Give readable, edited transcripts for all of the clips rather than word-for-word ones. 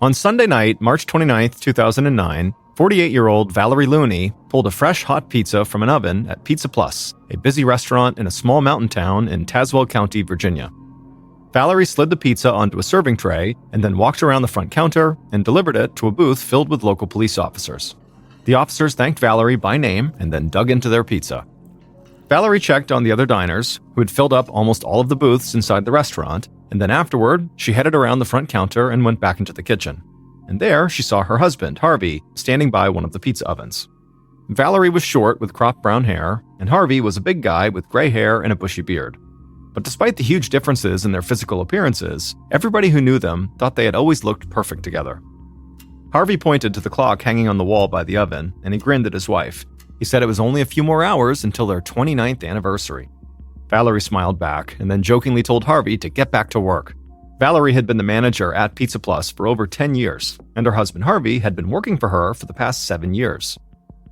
On Sunday night, March 29, 2009, 48-year-old Valerie Looney pulled a fresh hot pizza from an oven at Pizza Plus, a busy restaurant in a small mountain town in Tazewell County, Virginia. Valerie slid the pizza onto a serving tray and then walked around the front counter and delivered it to a booth filled with local police officers. The officers thanked Valerie by name and then dug into their pizza. Valerie checked on the other diners, who had filled up almost all of the booths inside the restaurant, and then afterward, she headed around the front counter and went back into the kitchen. And there, she saw her husband, Harvey, standing by one of the pizza ovens. Valerie was short with cropped brown hair, and Harvey was a big guy with gray hair and a bushy beard. But despite the huge differences in their physical appearances, everybody who knew them thought they had always looked perfect together. Harvey pointed to the clock hanging on the wall by the oven, and he grinned at his wife. He said it was only a few more hours until their 29th anniversary. Valerie smiled back and then jokingly told Harvey to get back to work. Valerie had been the manager at Pizza Plus for over 10 years, and her husband Harvey had been working for her for the past 7 years.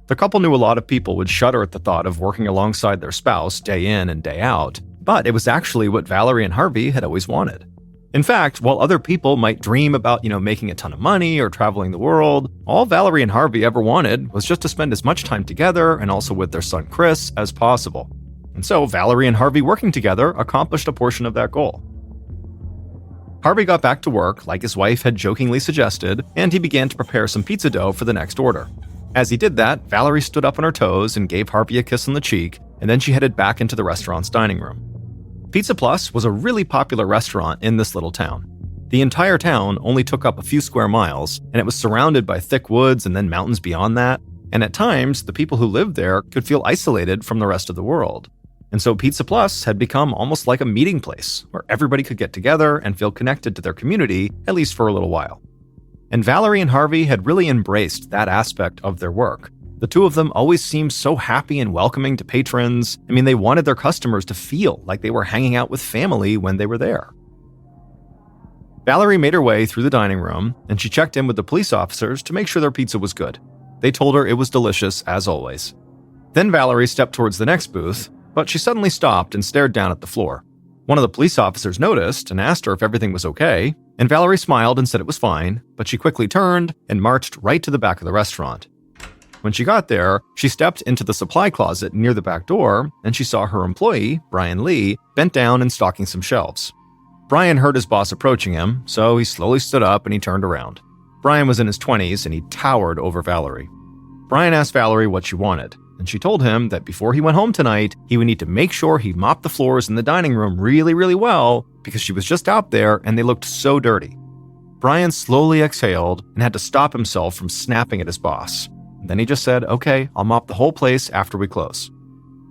The couple knew a lot of people would shudder at the thought of working alongside their spouse day in and day out, but it was actually what Valerie and Harvey had always wanted. In fact, while other people might dream about, making a ton of money or traveling the world, all Valerie and Harvey ever wanted was just to spend as much time together and also with their son Chris as possible. And so Valerie and Harvey working together accomplished a portion of that goal. Harvey got back to work, like his wife had jokingly suggested, and he began to prepare some pizza dough for the next order. As he did that, Valerie stood up on her toes and gave Harvey a kiss on the cheek, and then she headed back into the restaurant's dining room. Pizza Plus was a really popular restaurant in this little town. The entire town only took up a few square miles, and it was surrounded by thick woods and then mountains beyond that, and at times, the people who lived there could feel isolated from the rest of the world. And so Pizza Plus had become almost like a meeting place where everybody could get together and feel connected to their community, at least for a little while. And Valerie and Harvey had really embraced that aspect of their work. The two of them always seemed so happy and welcoming to patrons. They wanted their customers to feel like they were hanging out with family when they were there. Valerie made her way through the dining room, and she checked in with the police officers to make sure their pizza was good. They told her it was delicious, as always. Then Valerie stepped towards the next booth, but she suddenly stopped and stared down at the floor. One of the police officers noticed and asked her if everything was okay, and Valerie smiled and said it was fine, but she quickly turned and marched right to the back of the restaurant. When she got there, she stepped into the supply closet near the back door, and she saw her employee, Brian Lee, bent down and stocking some shelves. Brian heard his boss approaching him, so he slowly stood up and he turned around. Brian was in his 20s and he towered over Valerie. Brian asked Valerie what she wanted, and she told him that before he went home tonight, he would need to make sure he mopped the floors in the dining room really, really well because she was just out there and they looked so dirty. Brian slowly exhaled and had to stop himself from snapping at his boss. Then he just said, "Okay, I'll mop the whole place after we close."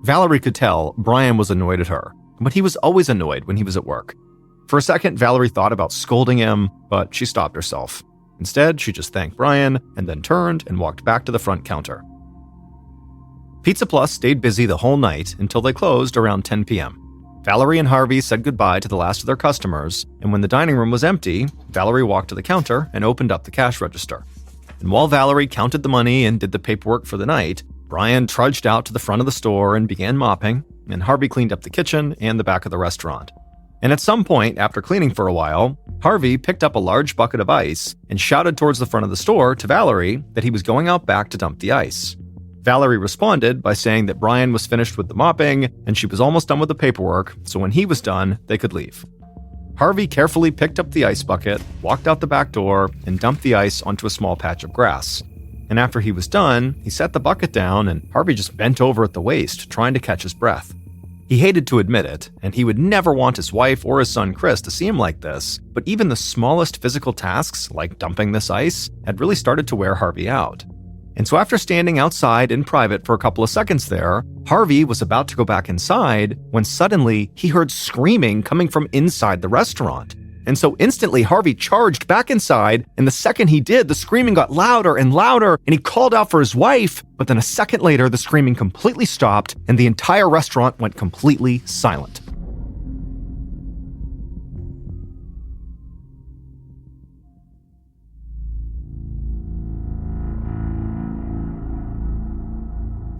Valerie could tell Brian was annoyed at her, but he was always annoyed when he was at work. For a second, Valerie thought about scolding him, but she stopped herself. Instead, she just thanked Brian and then turned and walked back to the front counter. Pizza Plus stayed busy the whole night until they closed around 10 p.m. Valerie and Harvey said goodbye to the last of their customers, and when the dining room was empty, Valerie walked to the counter and opened up the cash register. And while Valerie counted the money and did the paperwork for the night, Brian trudged out to the front of the store and began mopping, and Harvey cleaned up the kitchen and the back of the restaurant. And at some point, after cleaning for a while, Harvey picked up a large bucket of ice and shouted towards the front of the store to Valerie that he was going out back to dump the ice. Valerie responded by saying that Brian was finished with the mopping and she was almost done with the paperwork, so when he was done, they could leave. Harvey carefully picked up the ice bucket, walked out the back door, and dumped the ice onto a small patch of grass. And after he was done, he set the bucket down and Harvey just bent over at the waist, trying to catch his breath. He hated to admit it, and he would never want his wife or his son Chris to see him like this, but even the smallest physical tasks, like dumping this ice, had really started to wear Harvey out. And so after standing outside in private for a couple of seconds there, Harvey was about to go back inside when suddenly he heard screaming coming from inside the restaurant. And so instantly Harvey charged back inside, and the second he did, the screaming got louder and louder, and he called out for his wife, but then a second later the screaming completely stopped and the entire restaurant went completely silent.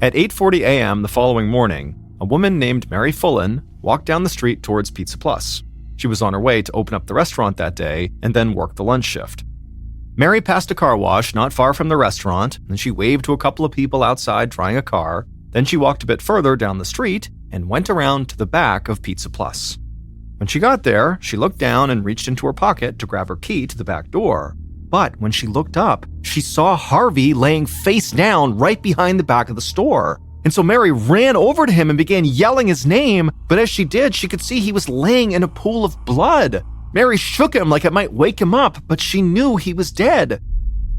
At 8:40 a.m. the following morning, a woman named Mary Fullen walked down the street towards Pizza Plus. She was on her way to open up the restaurant that day and then work the lunch shift. Mary passed a car wash not far from the restaurant, and she waved to a couple of people outside trying a car. Then she walked a bit further down the street and went around to the back of Pizza Plus. When she got there, she looked down and reached into her pocket to grab her key to the back door. But when she looked up, she saw Harvey laying face down right behind the back of the store. And so Mary ran over to him and began yelling his name, but as she did, she could see he was laying in a pool of blood. Mary shook him like it might wake him up, but she knew he was dead.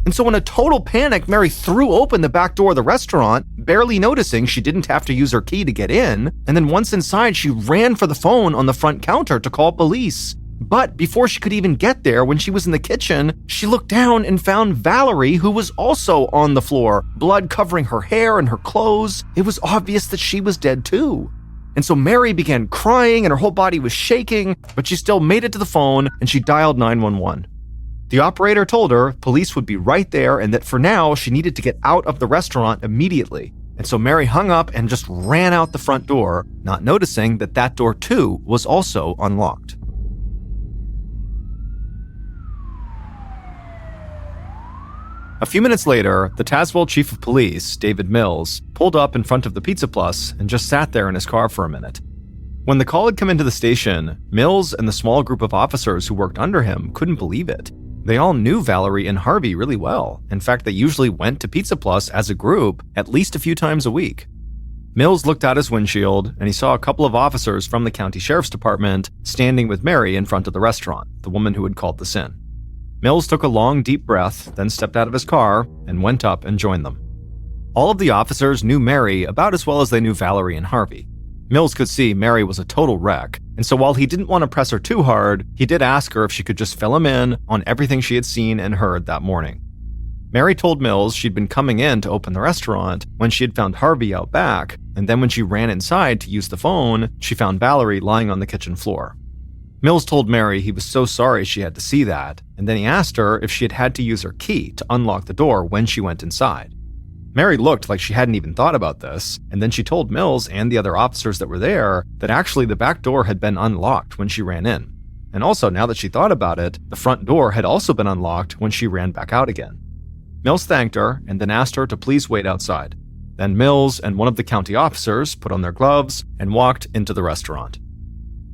And so in a total panic, Mary threw open the back door of the restaurant, barely noticing she didn't have to use her key to get in. And then once inside, she ran for the phone on the front counter to call police. But before she could even get there, when she was in the kitchen, she looked down and found Valerie, who was also on the floor, blood covering her hair and her clothes. It was obvious that she was dead too. And so Mary began crying and her whole body was shaking, but she still made it to the phone and she dialed 911. The operator told her police would be right there and that for now she needed to get out of the restaurant immediately. And so Mary hung up and just ran out the front door, not noticing that that door too was also unlocked. A few minutes later, the Tazewell chief of police, David Mills, pulled up in front of the Pizza Plus and just sat there in his car for a minute. When the call had come into the station, Mills and the small group of officers who worked under him couldn't believe it. They all knew Valerie and Harvey really well. In fact, they usually went to Pizza Plus as a group at least a few times a week. Mills looked out his windshield and he saw a couple of officers from the county sheriff's department standing with Mary in front of the restaurant, the woman who had called this in. Mills took a long, deep breath, then stepped out of his car and went up and joined them. All of the officers knew Mary about as well as they knew Valerie and Harvey. Mills could see Mary was a total wreck, and so while he didn't want to press her too hard, he did ask her if she could just fill him in on everything she had seen and heard that morning. Mary told Mills she'd been coming in to open the restaurant when she had found Harvey out back, and then when she ran inside to use the phone, she found Valerie lying on the kitchen floor. Mills told Mary he was so sorry she had to see that, and then he asked her if she had had to use her key to unlock the door when she went inside. Mary looked like she hadn't even thought about this, and then she told Mills and the other officers that were there that actually the back door had been unlocked when she ran in. And also, now that she thought about it, the front door had also been unlocked when she ran back out again. Mills thanked her and then asked her to please wait outside. Then Mills and one of the county officers put on their gloves and walked into the restaurant.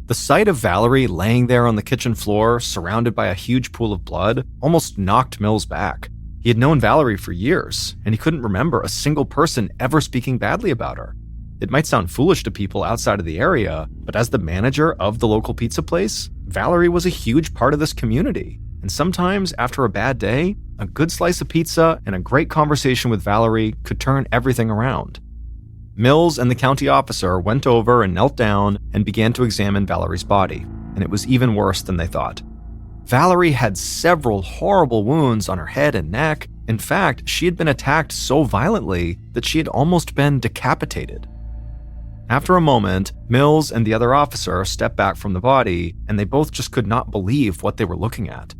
The sight of Valerie laying there on the kitchen floor, surrounded by a huge pool of blood, almost knocked Mills back. He had known Valerie for years, and he couldn't remember a single person ever speaking badly about her. It might sound foolish to people outside of the area, but as the manager of the local pizza place, Valerie was a huge part of this community. And sometimes, after a bad day, a good slice of pizza and a great conversation with Valerie could turn everything around. Mills and the county officer went over and knelt down and began to examine Valerie's body, and it was even worse than they thought. Valerie had several horrible wounds on her head and neck. In fact, she had been attacked so violently that she had almost been decapitated. After a moment, Mills and the other officer stepped back from the body, and they both just could not believe what they were looking at.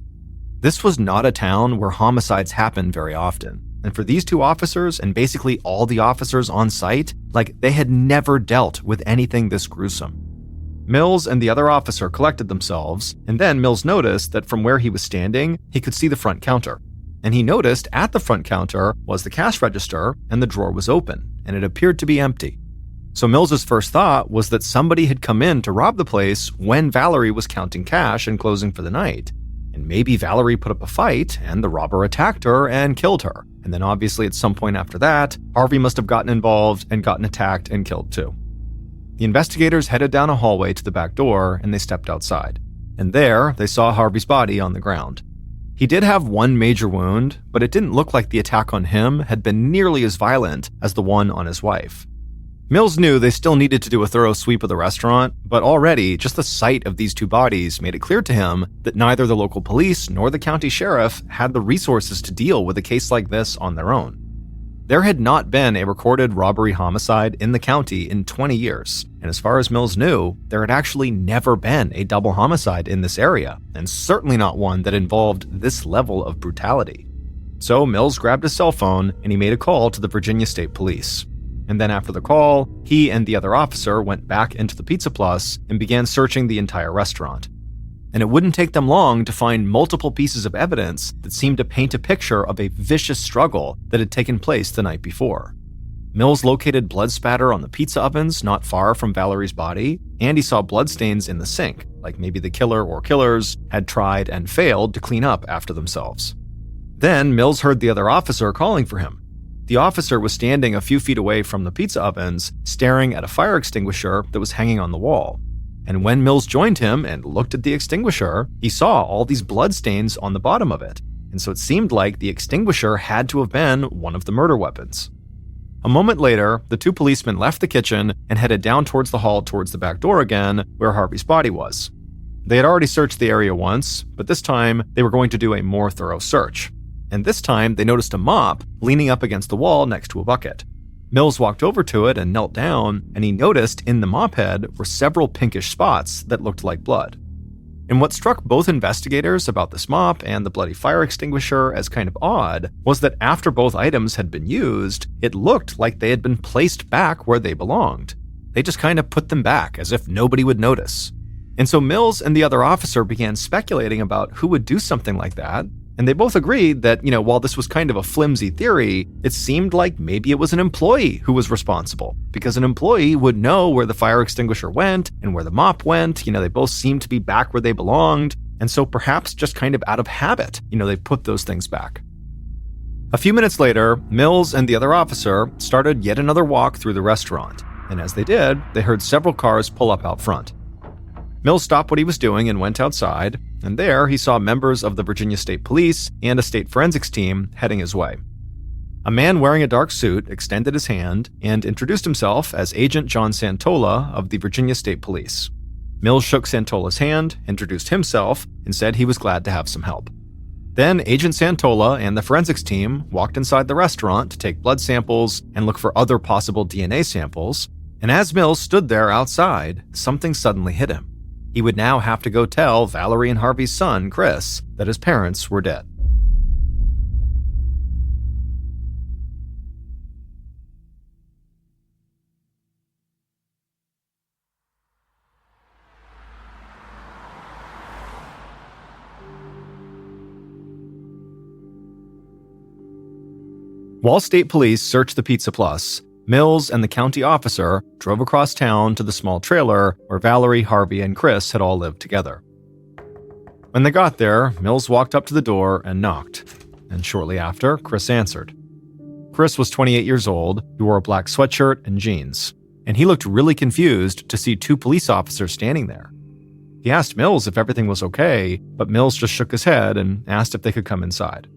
This was not a town where homicides happen very often. And for these two officers, and basically all the officers on site, they had never dealt with anything this gruesome. Mills and the other officer collected themselves, and then Mills noticed that from where he was standing, he could see the front counter. And he noticed at the front counter was the cash register, and the drawer was open, and it appeared to be empty. So Mills's first thought was that somebody had come in to rob the place when Valerie was counting cash and closing for the night. And maybe Valerie put up a fight, and the robber attacked her and killed her. And then obviously at some point after that, Harvey must have gotten involved and gotten attacked and killed too. The investigators headed down a hallway to the back door and they stepped outside. And there, they saw Harvey's body on the ground. He did have one major wound, but it didn't look like the attack on him had been nearly as violent as the one on his wife. Mills knew they still needed to do a thorough sweep of the restaurant, but already just the sight of these two bodies made it clear to him that neither the local police nor the county sheriff had the resources to deal with a case like this on their own. There had not been a recorded robbery homicide in the county in 20 years, and as far as Mills knew, there had actually never been a double homicide in this area, and certainly not one that involved this level of brutality. So Mills grabbed his cell phone and he made a call to the Virginia State Police. And then after the call, he and the other officer went back into the Pizza Plus and began searching the entire restaurant. and it wouldn't take them long to find multiple pieces of evidence that seemed to paint a picture of a vicious struggle that had taken place the night before. Mills located blood spatter on the pizza ovens not far from Valerie's body, and he saw bloodstains in the sink, like maybe the killer or killers had tried and failed to clean up after themselves. Then Mills heard the other officer calling for him. The officer was standing a few feet away from the pizza ovens, staring at a fire extinguisher that was hanging on the wall. And when Mills joined him and looked at the extinguisher, he saw all these bloodstains on the bottom of it, and so it seemed like the extinguisher had to have been one of the murder weapons. A moment later, the two policemen left the kitchen and headed down towards the hall towards the back door again, where Harvey's body was. They had already searched the area once, but this time they were going to do a more thorough search. And this time they noticed a mop leaning up against the wall next to a bucket. Mills walked over to it and knelt down, and he noticed in the mop head were several pinkish spots that looked like blood. And what struck both investigators about this mop and the bloody fire extinguisher as kind of odd was that after both items had been used, it looked like they had been placed back where they belonged. They just kind of put them back as if nobody would notice. And so Mills and the other officer began speculating about who would do something like that, and they both agreed that, while this was kind of a flimsy theory, it seemed like maybe it was an employee who was responsible, because an employee would know where the fire extinguisher went and where the mop went. They both seemed to be back where they belonged, and so perhaps just kind of out of habit, they put those things back. A few minutes later, Mills and the other officer started yet another walk through the restaurant, and as they did, they heard several cars pull up out front. Mills stopped what he was doing and went outside, and there he saw members of the Virginia State Police and a state forensics team heading his way. A man wearing a dark suit extended his hand and introduced himself as Agent John Santola of the Virginia State Police. Mills shook Santola's hand, introduced himself, and said he was glad to have some help. Then Agent Santola and the forensics team walked inside the restaurant to take blood samples and look for other possible DNA samples, and as Mills stood there outside, something suddenly hit him. He would now have to go tell Valerie and Harvey's son, Chris, that his parents were dead. While state police searched the Pizza Plus, Mills and the county officer drove across town to the small trailer where Valerie, Harvey, and Chris had all lived together. When they got there, Mills walked up to the door and knocked, and shortly after, Chris answered. Chris was 28 years old, he wore a black sweatshirt and jeans, and he looked really confused to see two police officers standing there. He asked Mills if everything was okay, but Mills just shook his head and asked if they could come inside.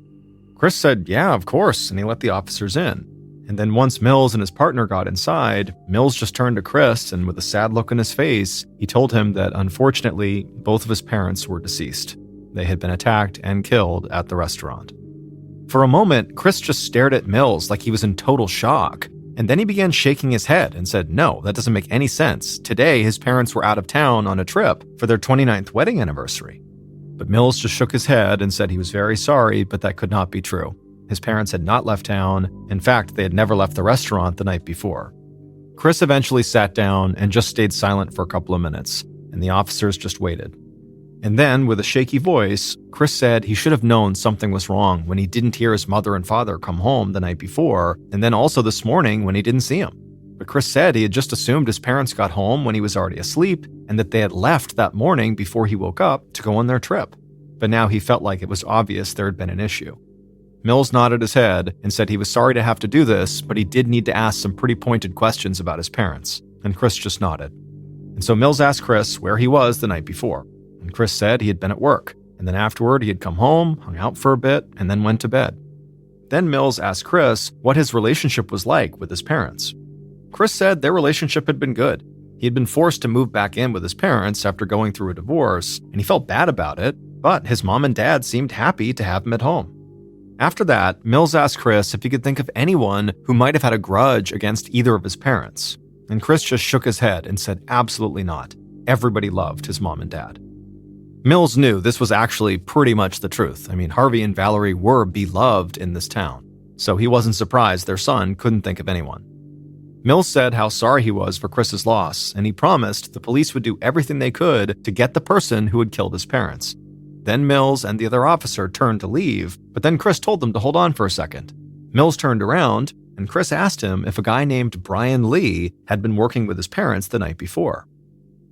Chris said, yeah, of course, and he let the officers in. And then once Mills and his partner got inside, Mills just turned to Chris, and with a sad look on his face, he told him that unfortunately, both of his parents were deceased. They had been attacked and killed at the restaurant. For a moment, Chris just stared at Mills like he was in total shock, and then he began shaking his head and said, no, that doesn't make any sense. Today, his parents were out of town on a trip for their 29th wedding anniversary. But Mills just shook his head and said he was very sorry, but that could not be true. His parents had not left town. In fact, they had never left the restaurant the night before. Chris eventually sat down and just stayed silent for a couple of minutes, and the officers just waited. And then, with a shaky voice, Chris said he should have known something was wrong when he didn't hear his mother and father come home the night before, and then also this morning when he didn't see them. But Chris said he had just assumed his parents got home when he was already asleep, and that they had left that morning before he woke up to go on their trip. But now he felt like it was obvious there had been an issue. Mills nodded his head and said he was sorry to have to do this, but he did need to ask some pretty pointed questions about his parents, and Chris just nodded. And so Mills asked Chris where he was the night before, and Chris said he had been at work, and then afterward he had come home, hung out for a bit, and then went to bed. Then Mills asked Chris what his relationship was like with his parents. Chris said their relationship had been good. He had been forced to move back in with his parents after going through a divorce, and he felt bad about it, but his mom and dad seemed happy to have him at home. After that, Mills asked Chris if he could think of anyone who might have had a grudge against either of his parents, and Chris just shook his head and said absolutely not. Everybody loved his mom and dad. Mills knew this was actually pretty much the truth. I mean, Harvey and Valerie were beloved in this town, so he wasn't surprised their son couldn't think of anyone. Mills said how sorry he was for Chris's loss, and he promised the police would do everything they could to get the person who had killed his parents. Then Mills and the other officer turned to leave, but then Chris told them to hold on for a second. Mills turned around, and Chris asked him if a guy named Brian Lee had been working with his parents the night before.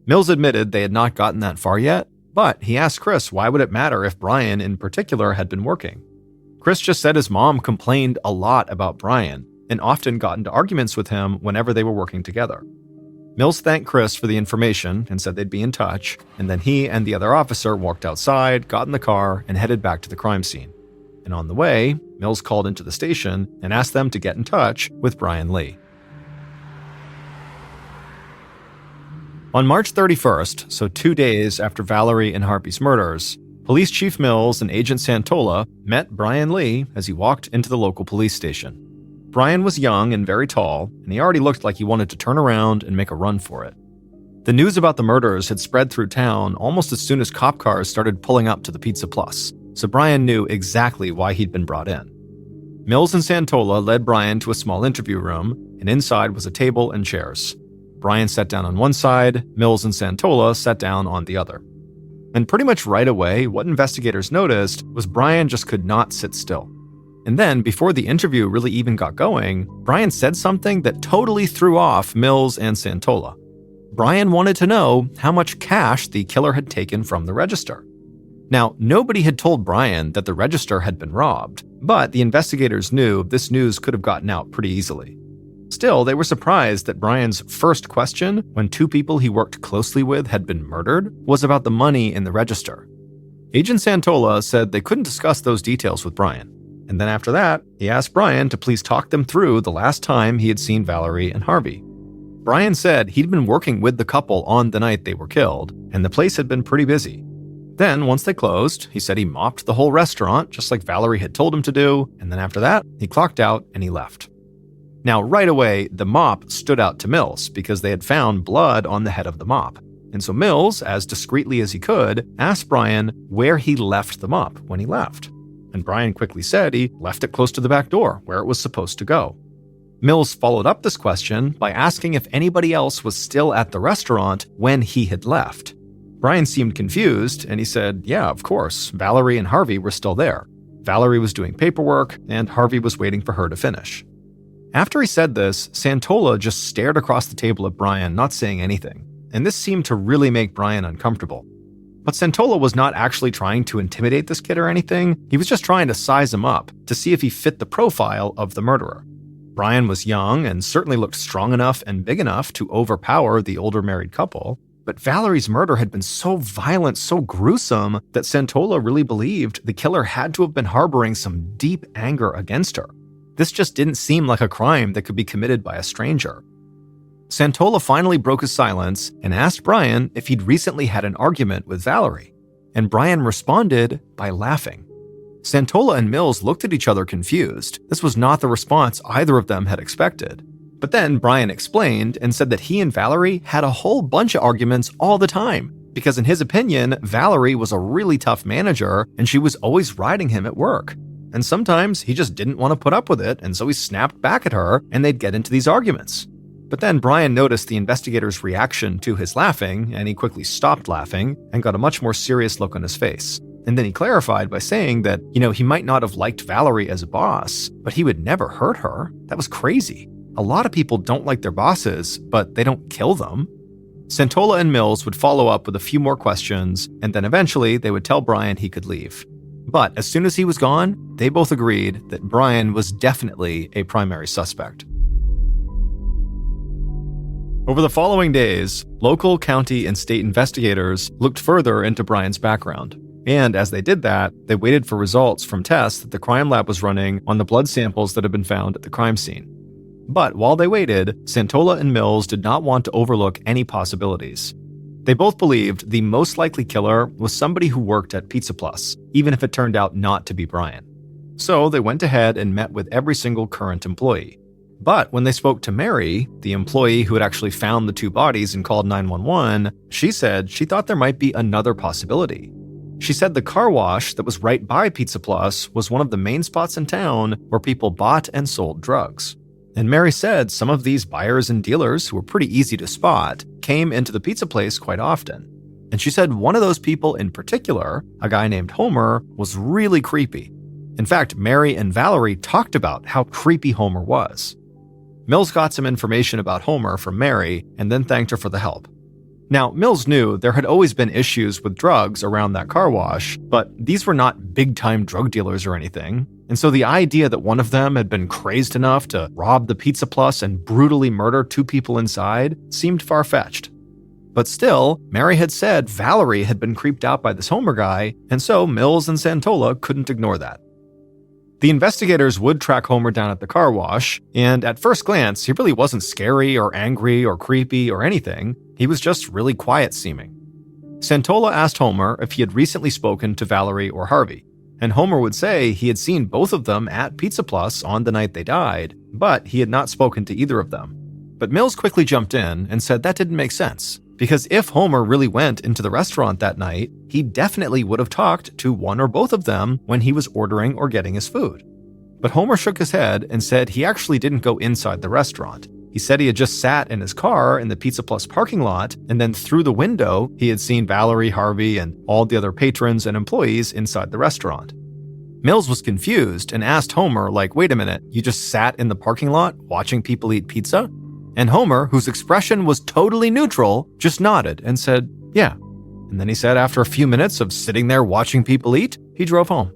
Mills admitted they had not gotten that far yet, but he asked Chris why would it matter if Brian in particular had been working. Chris just said his mom complained a lot about Brian and often got into arguments with him whenever they were working together. Mills thanked Chris for the information and said they'd be in touch, and then he and the other officer walked outside, got in the car, and headed back to the crime scene. And on the way, Mills called into the station and asked them to get in touch with Brian Lee. On March 31st, so 2 days after Valerie and Harvey's murders, Police Chief Mills and Agent Santola met Brian Lee as he walked into the local police station. Brian was young and very tall, and he already looked like he wanted to turn around and make a run for it. The news about the murders had spread through town almost as soon as cop cars started pulling up to the Pizza Plus, so Brian knew exactly why he'd been brought in. Mills and Santola led Brian to a small interview room, and inside was a table and chairs. Brian sat down on one side, Mills and Santola sat down on the other. And pretty much right away, what investigators noticed was Brian just could not sit still. And then, before the interview really even got going, Brian said something that totally threw off Mills and Santola. Brian wanted to know how much cash the killer had taken from the register. Now, nobody had told Brian that the register had been robbed, but the investigators knew this news could have gotten out pretty easily. Still, they were surprised that Brian's first question, when two people he worked closely with had been murdered, was about the money in the register. Agent Santola said they couldn't discuss those details with Brian. And then after that, he asked Brian to please talk them through the last time he had seen Valerie and Harvey. Brian said he'd been working with the couple on the night they were killed, and the place had been pretty busy. Then, once they closed, he said he mopped the whole restaurant, just like Valerie had told him to do, and then after that, he clocked out and he left. Now, right away, the mop stood out to Mills because they had found blood on the head of the mop. And so Mills, as discreetly as he could, asked Brian where he left the mop when he left. And Brian quickly said he left it close to the back door, where it was supposed to go. Mills followed up this question by asking if anybody else was still at the restaurant when he had left. Brian seemed confused, and he said, yeah, of course, Valerie and Harvey were still there. Valerie was doing paperwork, and Harvey was waiting for her to finish. After he said this, Santola just stared across the table at Brian, not saying anything, and this seemed to really make Brian uncomfortable. But Santola was not actually trying to intimidate this kid or anything. He was just trying to size him up to see if he fit the profile of the murderer. Brian was young and certainly looked strong enough and big enough to overpower the older married couple. But Valerie's murder had been so violent, so gruesome, that Santola really believed the killer had to have been harboring some deep anger against her. This just didn't seem like a crime that could be committed by a stranger. Santola finally broke his silence and asked Brian if he'd recently had an argument with Valerie, and Brian responded by laughing. Santola and Mills looked at each other confused. This was not the response either of them had expected. But then Brian explained and said that he and Valerie had a whole bunch of arguments all the time, because in his opinion, Valerie was a really tough manager and she was always riding him at work. And sometimes he just didn't want to put up with it, and so he snapped back at her and they'd get into these arguments. But then Brian noticed the investigator's reaction to his laughing, and he quickly stopped laughing and got a much more serious look on his face. And then he clarified by saying that, he might not have liked Valerie as a boss, but he would never hurt her. That was crazy. A lot of people don't like their bosses, but they don't kill them. Santola and Mills would follow up with a few more questions, and then eventually they would tell Brian he could leave. But as soon as he was gone, they both agreed that Brian was definitely a primary suspect. Over the following days, local, county, and state investigators looked further into Brian's background. And as they did that, they waited for results from tests that the crime lab was running on the blood samples that had been found at the crime scene. But while they waited, Santola and Mills did not want to overlook any possibilities. They both believed the most likely killer was somebody who worked at Pizza Plus, even if it turned out not to be Brian. So they went ahead and met with every single current employee. But when they spoke to Mary, the employee who had actually found the two bodies and called 911, she said she thought there might be another possibility. She said the car wash that was right by Pizza Plus was one of the main spots in town where people bought and sold drugs. And Mary said some of these buyers and dealers, who were pretty easy to spot, came into the pizza place quite often. And she said one of those people in particular, a guy named Homer, was really creepy. In fact, Mary and Valerie talked about how creepy Homer was. Mills got some information about Homer from Mary and then thanked her for the help. Now, Mills knew there had always been issues with drugs around that car wash, but these were not big-time drug dealers or anything. And so the idea that one of them had been crazed enough to rob the Pizza Plus and brutally murder 2 people inside seemed far-fetched. But still, Mary had said Valerie had been creeped out by this Homer guy, and so Mills and Santola couldn't ignore that. The investigators would track Homer down at the car wash, and at first glance, he really wasn't scary or angry or creepy or anything. He was just really quiet seeming. Santola asked Homer if he had recently spoken to Valerie or Harvey, and Homer would say he had seen both of them at Pizza Plus on the night they died, but he had not spoken to either of them. But Mills quickly jumped in and said that didn't make sense, because if Homer really went into the restaurant that night, he definitely would have talked to one or both of them when he was ordering or getting his food. But Homer shook his head and said he actually didn't go inside the restaurant. He said he had just sat in his car in the Pizza Plus parking lot, and then through the window, he had seen Valerie, Harvey, and all the other patrons and employees inside the restaurant. Mills was confused and asked Homer, wait a minute, you just sat in the parking lot watching people eat pizza? And Homer, whose expression was totally neutral, just nodded and said, yeah. And then he said after a few minutes of sitting there watching people eat, he drove home.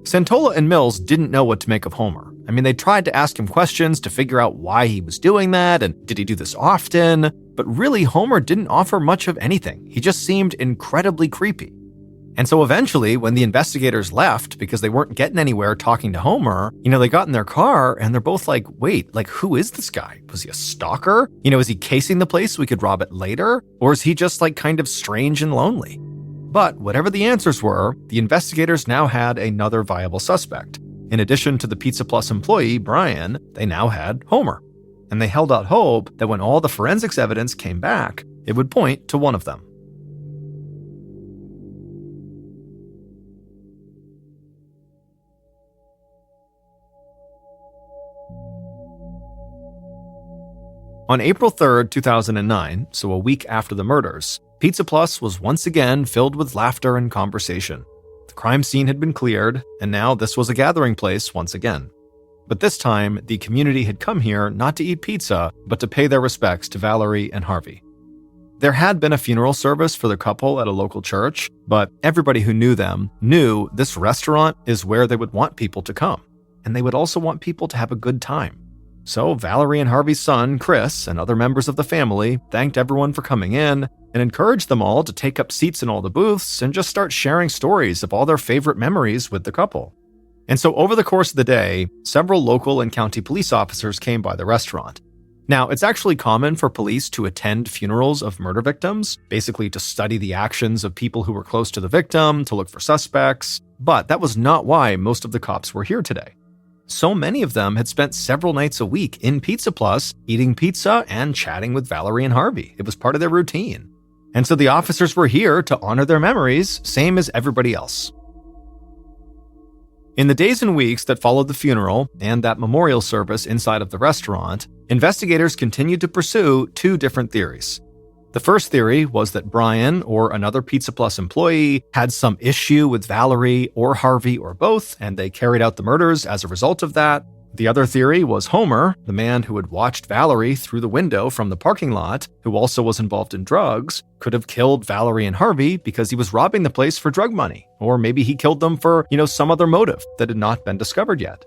Santola and Mills didn't know what to make of Homer. They tried to ask him questions to figure out why he was doing that and did he do this often, but really Homer didn't offer much of anything. He just seemed incredibly creepy. And so eventually, when the investigators left because they weren't getting anywhere talking to Homer, they got in their car and they're both like, wait, who is this guy? Was he a stalker? Is he casing the place so we could rob it later? Or is he just kind of strange and lonely? But whatever the answers were, the investigators now had another viable suspect. In addition to the Pizza Plus employee, Brian, they now had Homer. And they held out hope that when all the forensics evidence came back, it would point to one of them. On April 3rd, 2009, so a week after the murders, Pizza Plus was once again filled with laughter and conversation. The crime scene had been cleared, and now this was a gathering place once again. But this time, the community had come here not to eat pizza, but to pay their respects to Valerie and Harvey. There had been a funeral service for the couple at a local church, but everybody who knew them knew this restaurant is where they would want people to come, and they would also want people to have a good time. So Valerie and Harvey's son, Chris, and other members of the family thanked everyone for coming in and encouraged them all to take up seats in all the booths and just start sharing stories of all their favorite memories with the couple. And so over the course of the day, several local and county police officers came by the restaurant. Now, it's actually common for police to attend funerals of murder victims, basically to study the actions of people who were close to the victim, to look for suspects, but that was not why most of the cops were here today. So many of them had spent several nights a week in Pizza Plus, eating pizza and chatting with Valerie and Harvey. It was part of their routine. And so the officers were here to honor their memories, same as everybody else. In the days and weeks that followed the funeral and that memorial service inside of the restaurant, investigators continued to pursue 2 different theories. The first theory was that Brian, or another Pizza Plus employee, had some issue with Valerie or Harvey or both, and they carried out the murders as a result of that. The other theory was Homer, the man who had watched Valerie through the window from the parking lot, who also was involved in drugs, could have killed Valerie and Harvey because he was robbing the place for drug money. Or maybe he killed them for, some other motive that had not been discovered yet.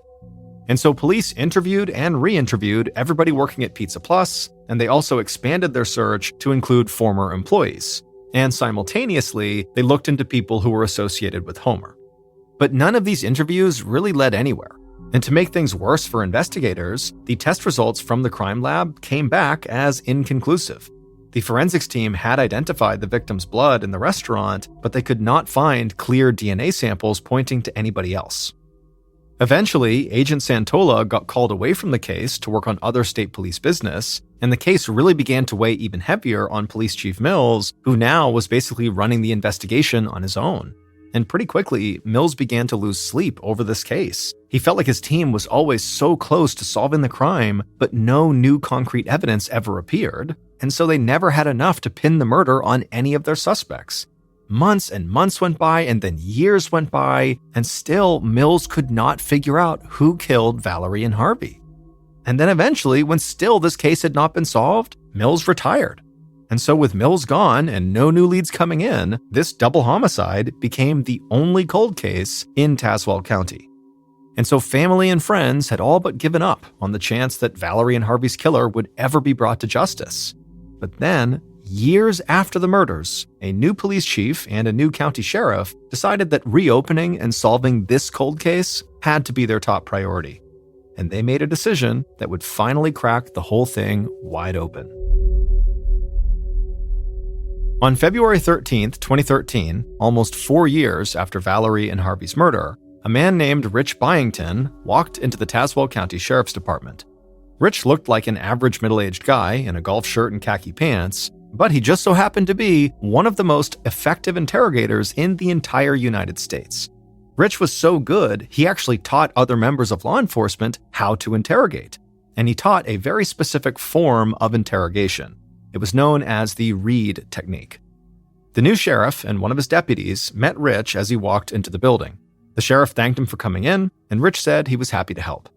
And so police interviewed and re-interviewed everybody working at Pizza Plus, and they also expanded their search to include former employees. And simultaneously, they looked into people who were associated with Homer. But none of these interviews really led anywhere. And to make things worse for investigators, the test results from the crime lab came back as inconclusive. The forensics team had identified the victim's blood in the restaurant, but they could not find clear DNA samples pointing to anybody else. Eventually, Agent Santola got called away from the case to work on other state police business, and the case really began to weigh even heavier on Police Chief Mills, who now was basically running the investigation on his own. And pretty quickly, Mills began to lose sleep over this case. He felt like his team was always so close to solving the crime, but no new concrete evidence ever appeared, and so they never had enough to pin the murder on any of their suspects. Months and months went by, and then years went by, and still Mills could not figure out who killed Valerie and Harvey. And then eventually, when still this case had not been solved, Mills retired. And so with Mills gone and no new leads coming in, this double homicide became the only cold case in Tazewell County. And so family and friends had all but given up on the chance that Valerie and Harvey's killer would ever be brought to justice. But then, years after the murders, a new police chief and a new county sheriff decided that reopening and solving this cold case had to be their top priority. And they made a decision that would finally crack the whole thing wide open. On February 13th, 2013, almost 4 years after Valerie and Harvey's murder, a man named Rich Byington walked into the Tazewell County Sheriff's Department. Rich looked like an average middle-aged guy in a golf shirt and khaki pants, but he just so happened to be one of the most effective interrogators in the entire United States. Rich was so good, he actually taught other members of law enforcement how to interrogate, and he taught a very specific form of interrogation. It was known as the Reed technique. The new sheriff and one of his deputies met Rich as he walked into the building. The sheriff thanked him for coming in, and Rich said he was happy to help.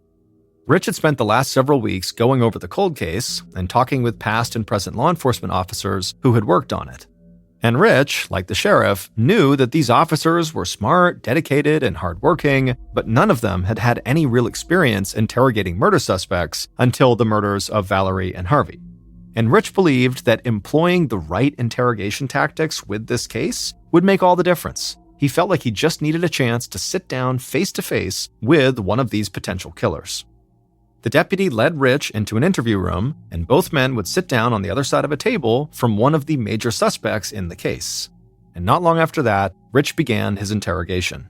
Rich had spent the last several weeks going over the cold case and talking with past and present law enforcement officers who had worked on it. And Rich, like the sheriff, knew that these officers were smart, dedicated, and hardworking, but none of them had had any real experience interrogating murder suspects until the murders of Valerie and Harvey. And Rich believed that employing the right interrogation tactics with this case would make all the difference. He felt like he just needed a chance to sit down face to face with one of these potential killers. The deputy led Rich into an interview room, and both men would sit down on the other side of a table from one of the major suspects in the case. And not long after that, Rich began his interrogation.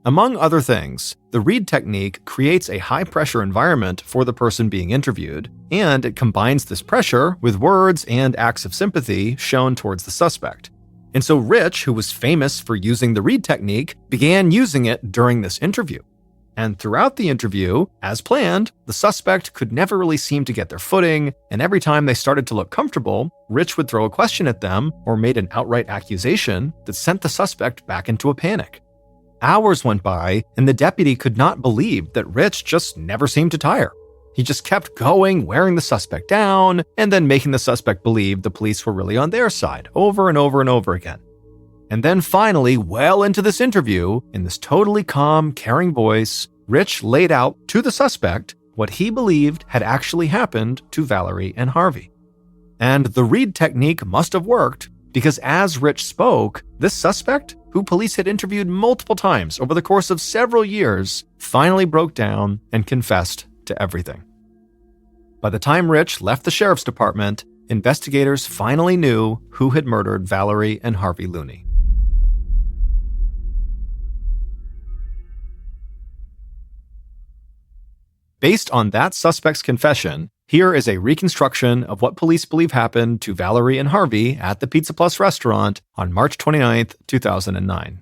Among other things, the Reed technique creates a high-pressure environment for the person being interviewed, and it combines this pressure with words and acts of sympathy shown towards the suspect. And so Rich, who was famous for using the Reed technique, began using it during this interview. And throughout the interview, as planned, the suspect could never really seem to get their footing, and every time they started to look comfortable, Rich would throw a question at them or made an outright accusation that sent the suspect back into a panic. Hours went by, and the deputy could not believe that Rich just never seemed to tire. He just kept going, wearing the suspect down, and then making the suspect believe the police were really on their side, over and over and over again. And then finally, well into this interview, in this totally calm, caring voice, Rich laid out to the suspect what he believed had actually happened to Valerie and Harvey. And the Reed technique must have worked, because as Rich spoke, this suspect, who police had interviewed multiple times over the course of several years, finally broke down and confessed to everything. By the time Rich left the sheriff's department, investigators finally knew who had murdered Valerie and Harvey Looney. Based on that suspect's confession, here is a reconstruction of what police believe happened to Valerie and Harvey at the Pizza Plus restaurant on March 29, 2009.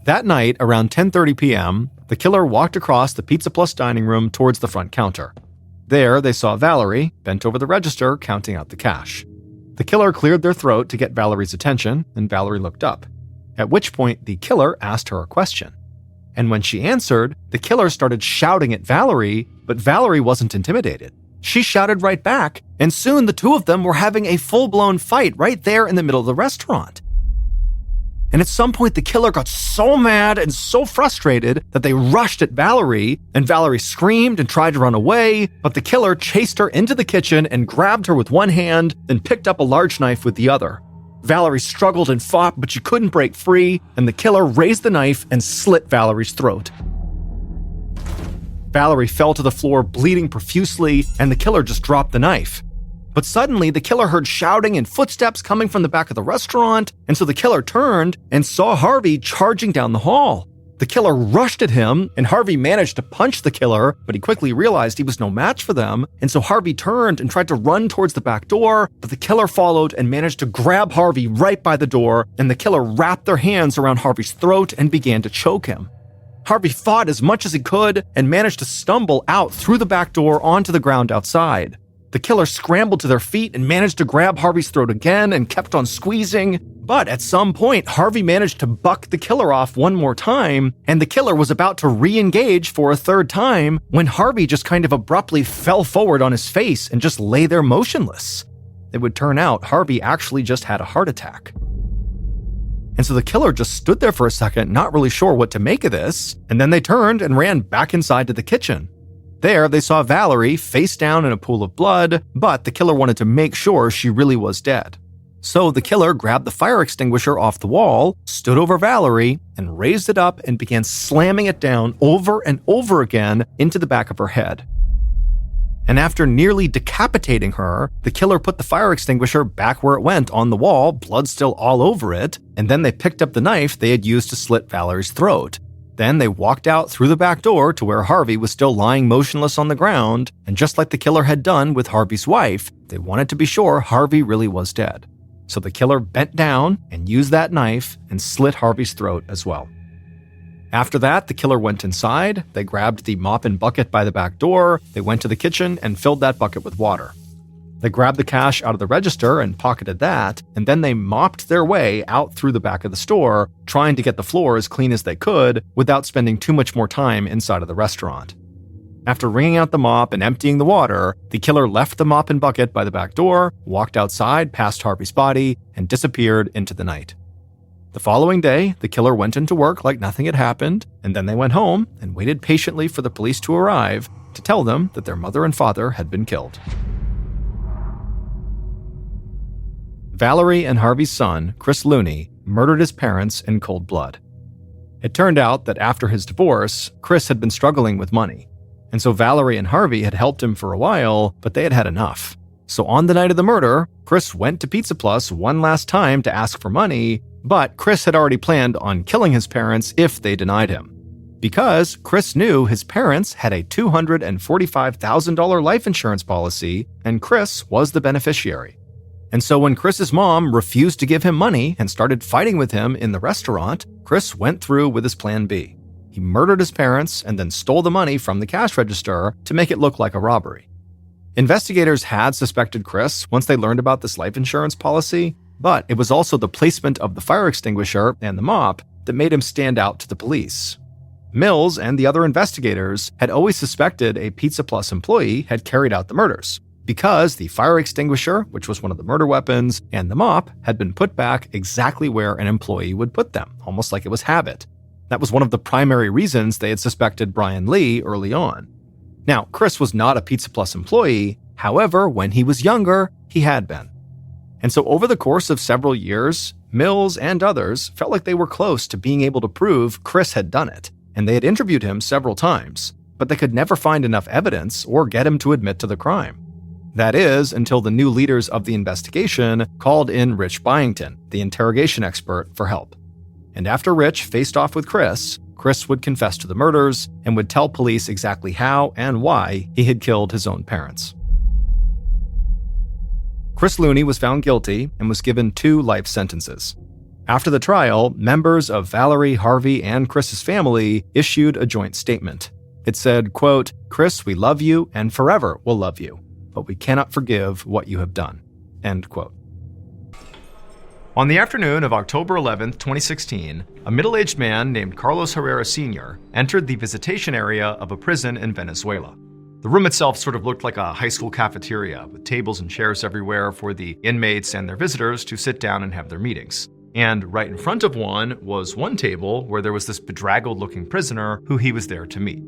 That night, around 10:30 p.m., the killer walked across the Pizza Plus dining room towards the front counter. There, they saw Valerie, bent over the register, counting out the cash. The killer cleared their throat to get Valerie's attention, and Valerie looked up, at which point the killer asked her a question. And when she answered, the killer started shouting at Valerie, but Valerie wasn't intimidated. She shouted right back, and soon the two of them were having a full-blown fight right there in the middle of the restaurant. And at some point, the killer got so mad and so frustrated that they rushed at Valerie, and Valerie screamed and tried to run away, but the killer chased her into the kitchen and grabbed her with one hand, then picked up a large knife with the other. Valerie struggled and fought, but she couldn't break free, and the killer raised the knife and slit Valerie's throat. Valerie fell to the floor, bleeding profusely, and the killer just dropped the knife. But suddenly, the killer heard shouting and footsteps coming from the back of the restaurant, and so the killer turned and saw Harvey charging down the hall. The killer rushed at him, and Harvey managed to punch the killer, but he quickly realized he was no match for them, and so Harvey turned and tried to run towards the back door, but the killer followed and managed to grab Harvey right by the door, and the killer wrapped their hands around Harvey's throat and began to choke him. Harvey fought as much as he could and managed to stumble out through the back door onto the ground outside. The killer scrambled to their feet and managed to grab Harvey's throat again and kept on squeezing. But at some point, Harvey managed to buck the killer off one more time, and the killer was about to re-engage for a third time when Harvey just kind of abruptly fell forward on his face and just lay there motionless. It would turn out Harvey actually just had a heart attack. And so the killer just stood there for a second, not really sure what to make of this, and then they turned and ran back inside to the kitchen. There, they saw Valerie face down in a pool of blood, but the killer wanted to make sure she really was dead. So the killer grabbed the fire extinguisher off the wall, stood over Valerie, and raised it up and began slamming it down over and over again into the back of her head. And after nearly decapitating her, the killer put the fire extinguisher back where it went on the wall, blood still all over it, and then they picked up the knife they had used to slit Valerie's throat. Then they walked out through the back door to where Harvey was still lying motionless on the ground, and just like the killer had done with Harvey's wife, they wanted to be sure Harvey really was dead. So the killer bent down and used that knife and slit Harvey's throat as well. After that, the killer went inside, they grabbed the mop and bucket by the back door, they went to the kitchen and filled that bucket with water. They grabbed the cash out of the register and pocketed that, and then they mopped their way out through the back of the store, trying to get the floor as clean as they could without spending too much more time inside of the restaurant. After wringing out the mop and emptying the water, the killer left the mop and bucket by the back door, walked outside past Harvey's body, and disappeared into the night. The following day, the killer went into work like nothing had happened, and then they went home and waited patiently for the police to arrive to tell them that their mother and father had been killed. Valerie and Harvey's son, Chris Looney, murdered his parents in cold blood. It turned out that after his divorce, Chris had been struggling with money. And so Valerie and Harvey had helped him for a while, but they had had enough. So on the night of the murder, Chris went to Pizza Plus one last time to ask for money, but Chris had already planned on killing his parents if they denied him. Because Chris knew his parents had a $245,000 life insurance policy, and Chris was the beneficiary. And so when Chris's mom refused to give him money and started fighting with him in the restaurant, Chris went through with his plan B. He murdered his parents and then stole the money from the cash register to make it look like a robbery. Investigators had suspected Chris once they learned about this life insurance policy, but it was also the placement of the fire extinguisher and the mop that made him stand out to the police. Mills and the other investigators had always suspected a Pizza Plus employee had carried out the murders, because the fire extinguisher, which was one of the murder weapons, and the mop had been put back exactly where an employee would put them, almost like it was habit. That was one of the primary reasons they had suspected Brian Lee early on. Now, Chris was not a Pizza Plus employee, however, when he was younger, he had been. And so over the course of several years, Mills and others felt like they were close to being able to prove Chris had done it, and they had interviewed him several times, but they could never find enough evidence or get him to admit to the crime. That is, until the new leaders of the investigation called in Rich Byington, the interrogation expert, for help. And after Rich faced off with Chris, Chris would confess to the murders and would tell police exactly how and why he had killed his own parents. Chris Looney was found guilty and was given 2 life sentences. After the trial, members of Valerie, Harvey, and Chris's family issued a joint statement. It said, quote, "Chris, we love you and forever will love you, but we cannot forgive what you have done." End quote. On the afternoon of October 11, 2016, a middle-aged man named Carlos Herrera Sr. entered the visitation area of a prison in Venezuela. The room itself sort of looked like a high school cafeteria, with tables and chairs everywhere for the inmates and their visitors to sit down and have their meetings. And right in front of one was one table where there was this bedraggled-looking prisoner who he was there to meet.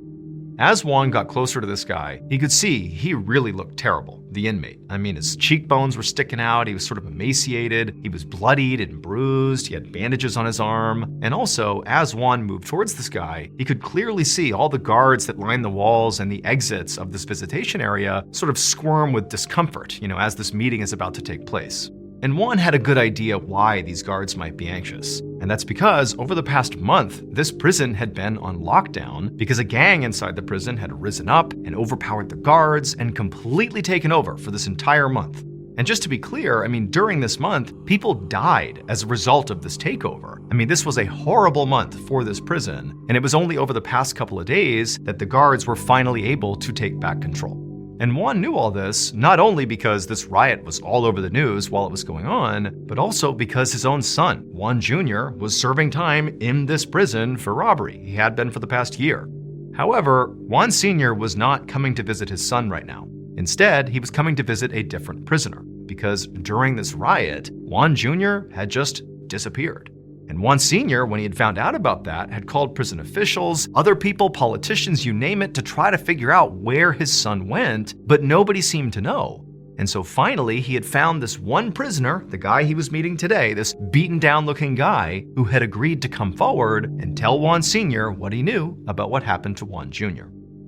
As Juan got closer to this guy, he could see he really looked terrible, the inmate. I mean, his cheekbones were sticking out, he was sort of emaciated, he was bloodied and bruised, he had bandages on his arm. And also, as Juan moved towards this guy, he could clearly see all the guards that lined the walls and the exits of this visitation area sort of squirm with discomfort, as this meeting is about to take place. And Juan had a good idea why these guards might be anxious. And that's because over the past month, this prison had been on lockdown because a gang inside the prison had risen up and overpowered the guards and completely taken over for this entire month. And just to be clear, during this month, people died as a result of this takeover. This was a horrible month for this prison, and it was only over the past couple of days that the guards were finally able to take back control. And Juan knew all this, not only because this riot was all over the news while it was going on, but also because his own son, Juan Jr., was serving time in this prison for robbery. He had been for the past year. However, Juan Sr. was not coming to visit his son right now. Instead, he was coming to visit a different prisoner, because during this riot, Juan Jr. had just disappeared. And Juan Sr., when he had found out about that, had called prison officials, other people, politicians, you name it, to try to figure out where his son went, but nobody seemed to know. And so finally, he had found this one prisoner, the guy he was meeting today, this beaten down looking guy, who had agreed to come forward and tell Juan Sr. what he knew about what happened to Juan Jr.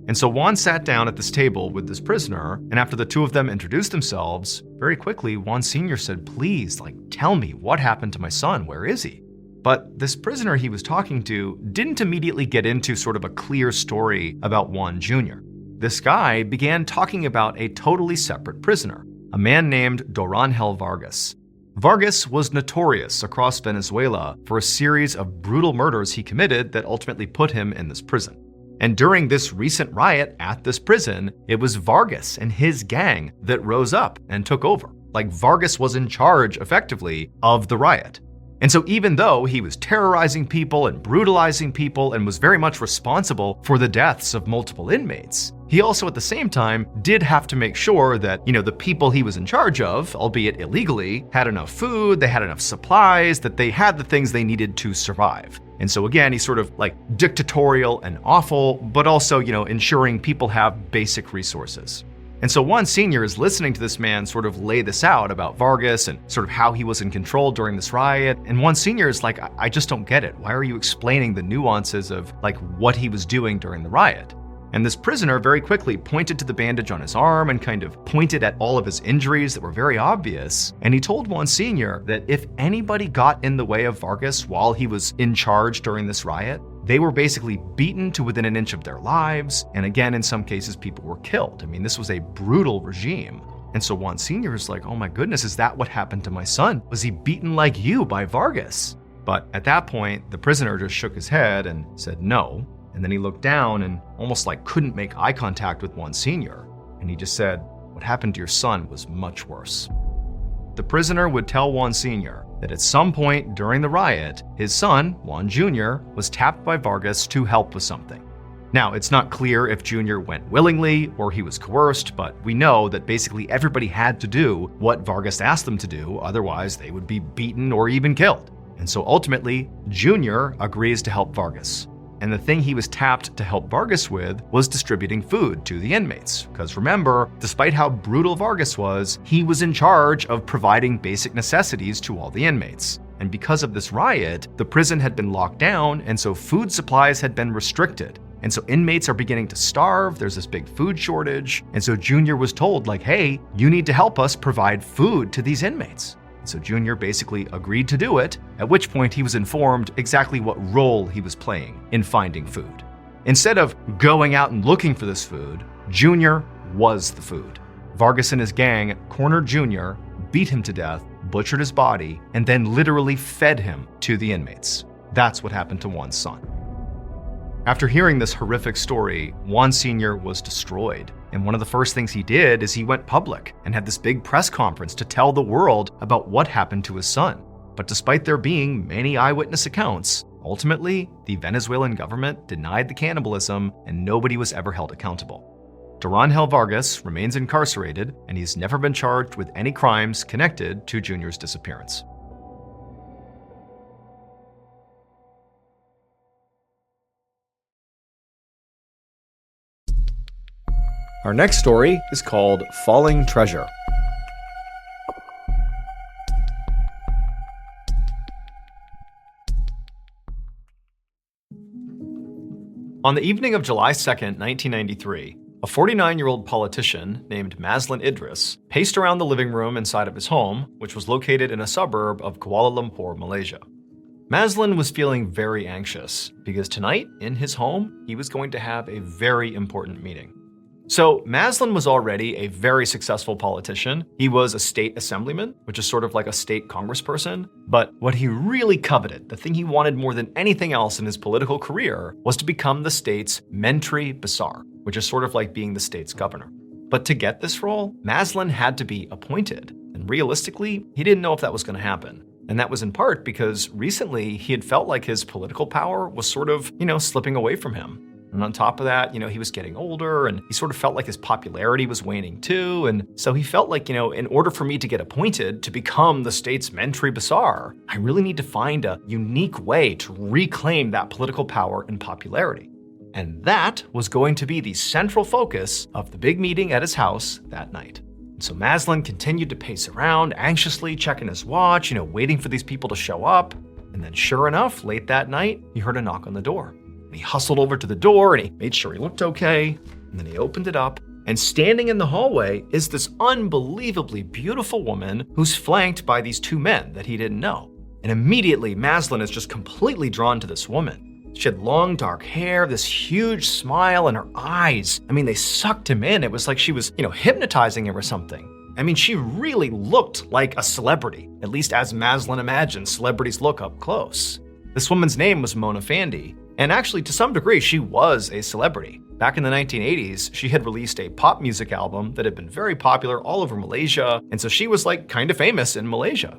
And so Juan sat down at this table with this prisoner, and after the two of them introduced themselves, very quickly, Juan Sr. said, "Please, tell me what happened to my son, where is he?" But this prisoner he was talking to didn't immediately get into sort of a clear story about Juan Jr. This guy began talking about a totally separate prisoner, a man named Doranhel Vargas. Vargas was notorious across Venezuela for a series of brutal murders he committed that ultimately put him in this prison. And during this recent riot at this prison, it was Vargas and his gang that rose up and took over. Vargas was in charge, effectively, of the riot. And so even though he was terrorizing people and brutalizing people and was very much responsible for the deaths of multiple inmates, he also at the same time did have to make sure that, the people he was in charge of, albeit illegally, had enough food, they had enough supplies, that they had the things they needed to survive. And so again, he's sort of dictatorial and awful, but also, ensuring people have basic resources. And so Juan Sr. is listening to this man sort of lay this out about Vargas and sort of how he was in control during this riot. And Juan Sr. is like, I just don't get it. Why are you explaining the nuances of what he was doing during the riot? And this prisoner very quickly pointed to the bandage on his arm and kind of pointed at all of his injuries that were very obvious. And he told Juan Sr. that if anybody got in the way of Vargas while he was in charge during this riot, they were basically beaten to within an inch of their lives, and again, in some cases, people were killed. This was a brutal regime. And so Juan Sr. is like, oh my goodness, is that what happened to my son? Was he beaten like you by Vargas? But at that point, the prisoner just shook his head and said no. And then he looked down and almost couldn't make eye contact with Juan Sr. And he just said, what happened to your son was much worse. The prisoner would tell Juan Sr. that at some point during the riot, his son, Juan Jr., was tapped by Vargas to help with something. Now, it's not clear if Jr. went willingly or he was coerced, but we know that basically everybody had to do what Vargas asked them to do, otherwise they would be beaten or even killed. And so ultimately, Jr. agrees to help Vargas. And the thing he was tapped to help Vargas with was distributing food to the inmates. Because remember, despite how brutal Vargas was, he was in charge of providing basic necessities to all the inmates. And because of this riot, the prison had been locked down, and so food supplies had been restricted. And so inmates are beginning to starve, there's this big food shortage, and so Jr. was told, hey, you need to help us provide food to these inmates. So Jr. basically agreed to do it, at which point he was informed exactly what role he was playing in finding food. Instead of going out and looking for this food, Jr. was the food. Vargas and his gang cornered Jr., beat him to death, butchered his body, and then literally fed him to the inmates. That's what happened to Juan's son. After hearing this horrific story, Juan Sr. was destroyed. And one of the first things he did is he went public and had this big press conference to tell the world about what happened to his son. But despite there being many eyewitness accounts, ultimately, the Venezuelan government denied the cannibalism and nobody was ever held accountable. Doranhel Vargas remains incarcerated and he's never been charged with any crimes connected to Jr.'s disappearance. Our next story is called Falling Treasure. On the evening of July 2nd, 1993, a 49-year-old politician named Mazlan Idris paced around the living room inside of his home, which was located in a suburb of Kuala Lumpur, Malaysia. Maslin was feeling very anxious because tonight, in his home, he was going to have a very important meeting. So Maslin was already a very successful politician. He was a state assemblyman, which is sort of like a state congressperson. But what he really coveted, the thing he wanted more than anything else in his political career, was to become the state's mentri besar, which is sort of like being the state's governor. But to get this role, Maslin had to be appointed. And realistically, he didn't know if that was going to happen. And that was in part because recently he had felt like his political power was sort of, slipping away from him. And on top of that, he was getting older and he sort of felt like his popularity was waning too. And so he felt like, in order for me to get appointed to become the state's mentri besar, I really need to find a unique way to reclaim that political power and popularity. And that was going to be the central focus of the big meeting at his house that night. And so Maslin continued to pace around, anxiously checking his watch, waiting for these people to show up. And then sure enough, late that night, he heard a knock on the door. He hustled over to the door and he made sure he looked okay. And then he opened it up. And standing in the hallway is this unbelievably beautiful woman who's flanked by these two men that he didn't know. And immediately, Maslin is just completely drawn to this woman. She had long dark hair, this huge smile, and her eyes, they sucked him in. It was like she was, hypnotizing him or something. She really looked like a celebrity, at least as Maslin imagined celebrities look up close. This woman's name was Mona Fandey. And actually, to some degree, she was a celebrity. Back in the 1980s, she had released a pop music album that had been very popular all over Malaysia, and so she was kind of famous in Malaysia.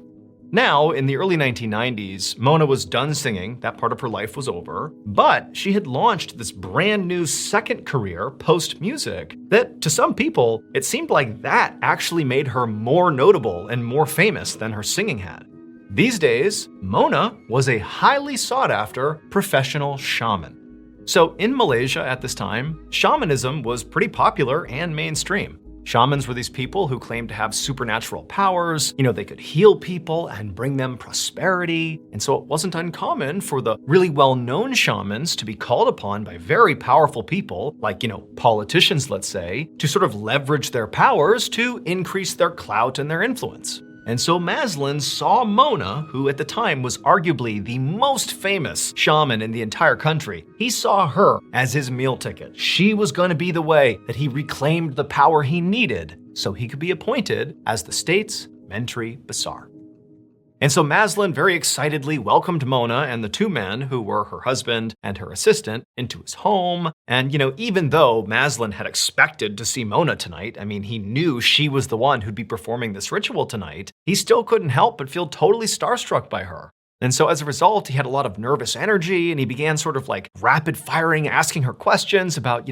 Now, in the early 1990s, Mona was done singing, that part of her life was over, but she had launched this brand new second career post-music that, to some people, it seemed like that actually made her more notable and more famous than her singing had. These days, Mona was a highly sought-after professional shaman. So in Malaysia at this time, shamanism was pretty popular and mainstream. Shamans were these people who claimed to have supernatural powers. They could heal people and bring them prosperity. And so it wasn't uncommon for the really well-known shamans to be called upon by very powerful people, like, politicians, let's say, to sort of leverage their powers to increase their clout and their influence. And so Maslin saw Mona, who at the time was arguably the most famous shaman in the entire country. He saw her as his meal ticket. She was going to be the way that he reclaimed the power he needed so he could be appointed as the state's mentri besar. And so Maslin very excitedly welcomed Mona and the two men, who were her husband and her assistant, into his home. And, even though Maslin had expected to see Mona tonight, he knew she was the one who'd be performing this ritual tonight, he still couldn't help but feel totally starstruck by her. And so as a result, he had a lot of nervous energy and he began sort of rapid firing, asking her questions about,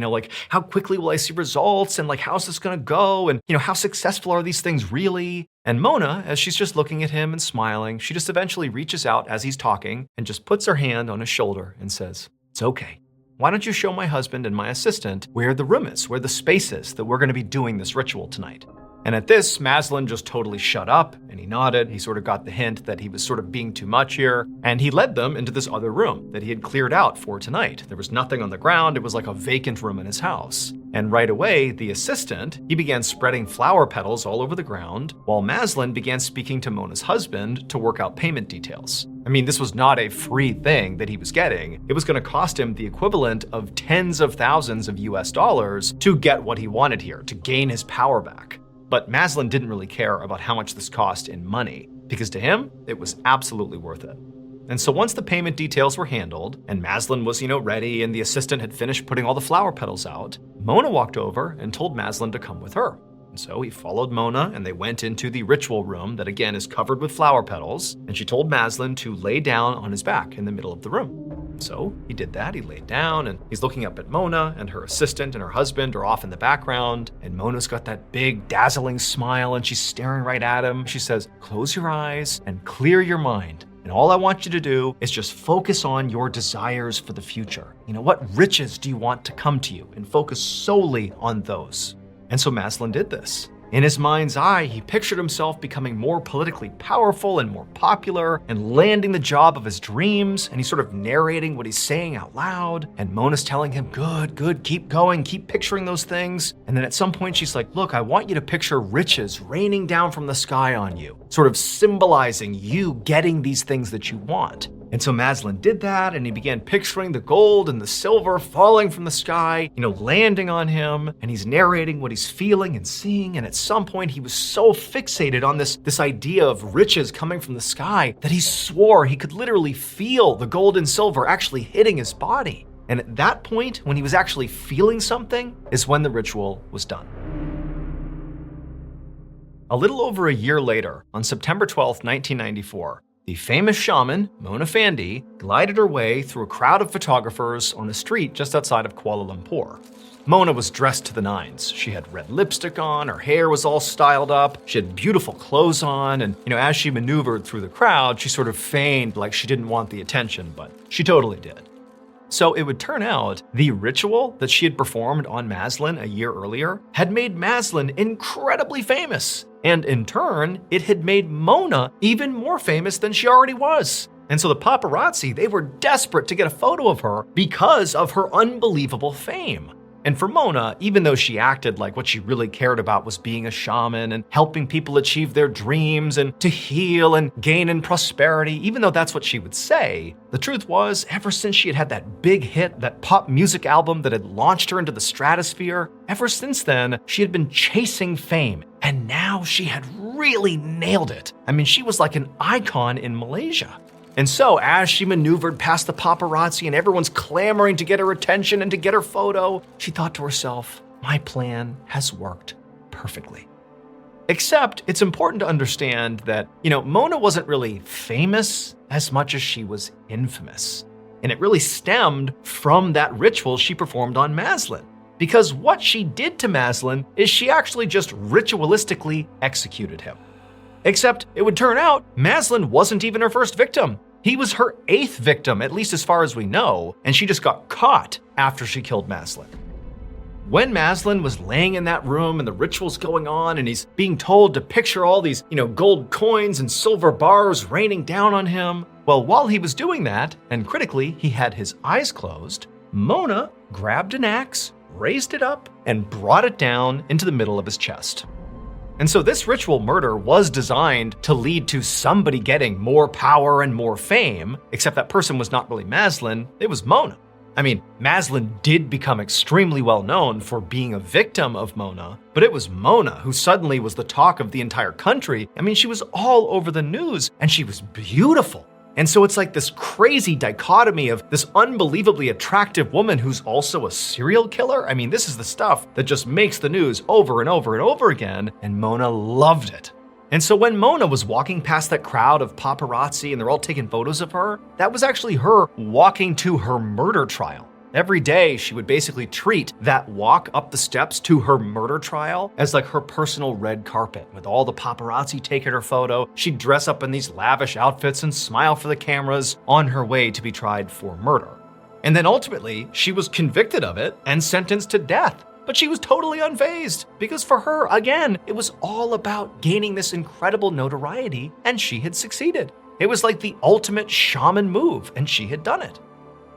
how quickly will I see results and how's this gonna go? And, how successful are these things really? And Mona, as she's just looking at him and smiling, she just eventually reaches out as he's talking and just puts her hand on his shoulder and says, "It's okay. Why don't you show my husband and my assistant where the room is, where the space is that we're gonna be doing this ritual tonight?" And at this, Maslin just totally shut up and he nodded. He sort of got the hint that he was sort of being too much here. And he led them into this other room that he had cleared out for tonight. There was nothing on the ground. It was like a vacant room in his house. And right away, the assistant, he began spreading flower petals all over the ground, while Maslin began speaking to Mona's husband to work out payment details. This was not a free thing that he was getting. It was going to cost him the equivalent of tens of thousands of US dollars to get what he wanted here, to gain his power back. But Maslin didn't really care about how much this cost in money, because to him, it was absolutely worth it. And so once the payment details were handled, and Maslin was, ready, and the assistant had finished putting all the flower petals out, Mona walked over and told Maslin to come with her. And so he followed Mona, and they went into the ritual room that again is covered with flower petals, and she told Maslin to lay down on his back in the middle of the room. So he did that, he laid down, and he's looking up at Mona, and her assistant and her husband are off in the background, and Mona's got that big, dazzling smile, and she's staring right at him. She says, "Close your eyes and clear your mind. And all I want you to do is just focus on your desires for the future. What riches do you want to come to you? And focus solely on those." And so Maslin did this. In his mind's eye, he pictured himself becoming more politically powerful and more popular and landing the job of his dreams. And he's sort of narrating what he's saying out loud. And Mona's telling him, good, keep going, keep picturing those things. And then at some point she's like, "Look, I want you to picture riches raining down from the sky on you," sort of symbolizing you getting these things that you want. And so Maslin did that, and he began picturing the gold and the silver falling from the sky, landing on him, and he's narrating what he's feeling and seeing, and at some point he was so fixated on this idea of riches coming from the sky that he swore he could literally feel the gold and silver actually hitting his body. And at that point, when he was actually feeling something, is when the ritual was done. A little over a year later, on September 12, 1994, the famous shaman, Mona Fandey, glided her way through a crowd of photographers on a street just outside of Kuala Lumpur. Mona was dressed to the nines. She had red lipstick on, her hair was all styled up, she had beautiful clothes on, and as she maneuvered through the crowd, she sort of feigned like she didn't want the attention, but she totally did. So it would turn out the ritual that she had performed on Maslin a year earlier had made Maslin incredibly famous. And in turn, it had made Mona even more famous than she already was. And so the paparazzi, they were desperate to get a photo of her because of her unbelievable fame. And for Mona, even though she acted like what she really cared about was being a shaman and helping people achieve their dreams and to heal and gain in prosperity, even though that's what she would say, the truth was, ever since she had had that big hit, that pop music album that had launched her into the stratosphere, ever since then, she had been chasing fame. And now she had really nailed it. I mean, she was like an icon in Malaysia. And so, as she maneuvered past the paparazzi and everyone's clamoring to get her attention and to get her photo, she thought to herself, my plan has worked perfectly. Except, it's important to understand that, Mona wasn't really famous as much as she was infamous. And it really stemmed from that ritual she performed on Maslin. Because what she did to Maslin is she actually just ritualistically executed him. Except it would turn out Maslin wasn't even her first victim. He was her 8th victim, at least as far as we know, and she just got caught after she killed Maslin. When Maslin was laying in that room and the ritual's going on and he's being told to picture all these, gold coins and silver bars raining down on him, well, while he was doing that, and critically, he had his eyes closed, Mona grabbed an axe, raised it up, and brought it down into the middle of his chest. And so this ritual murder was designed to lead to somebody getting more power and more fame, except that person was not really Maslin, it was Mona. I mean, Maslin did become extremely well known for being a victim of Mona, but it was Mona who suddenly was the talk of the entire country. I mean, she was all over the news, and she was beautiful. And so it's like this crazy dichotomy of this unbelievably attractive woman who's also a serial killer. I mean, this is the stuff that just makes the news over and over and over again, and Mona loved it. And so when Mona was walking past that crowd of paparazzi and they're all taking photos of her, that was actually her walking to her murder trial. Every day, she would basically treat that walk up the steps to her murder trial as like her personal red carpet, with all the paparazzi taking her photo. She'd dress up in these lavish outfits and smile for the cameras on her way to be tried for murder. And then ultimately, she was convicted of it and sentenced to death. But she was totally unfazed, because for her, again, it was all about gaining this incredible notoriety, and she had succeeded. It was like the ultimate shaman move, and she had done it.